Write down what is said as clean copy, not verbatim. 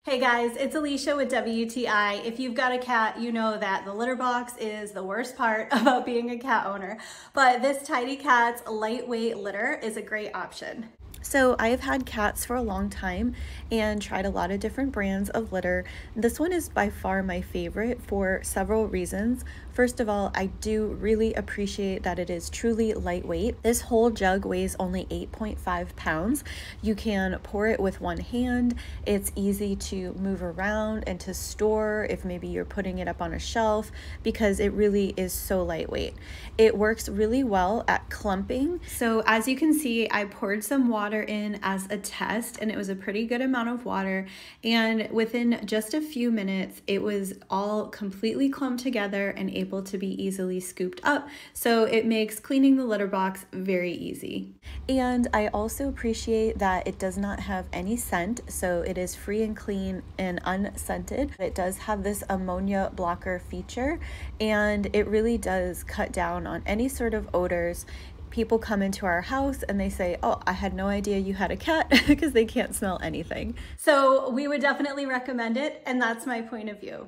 Hey guys, it's Alicia with WTI. If you've got a cat, you know that the litter box is the worst part about being a cat owner, but this Tidy Cats lightweight litter is a great option. So I've had cats for a long time and tried a lot of different brands of litter. This one is by far my favorite for several reasons. First of all, I do really appreciate that it is truly lightweight. This whole jug weighs only 8.5 pounds. You can pour it with one hand. It's easy to move around and to store if maybe you're putting it up on a shelf because it really is so lightweight. It works really well at clumping. So as you can see, I poured some water in as a test and it was a pretty good amount of water, and within just a few minutes it was all completely clumped together and able to be easily scooped up, so it makes cleaning the litter box very easy. And I also appreciate that it does not have any scent, so it is free and clean and unscented. It does have this ammonia blocker feature and it really does cut down on any sort of odors. People come into our house and they say, oh, I had no idea you had a cat, because they can't smell anything. So we would definitely recommend it, and that's my point of view.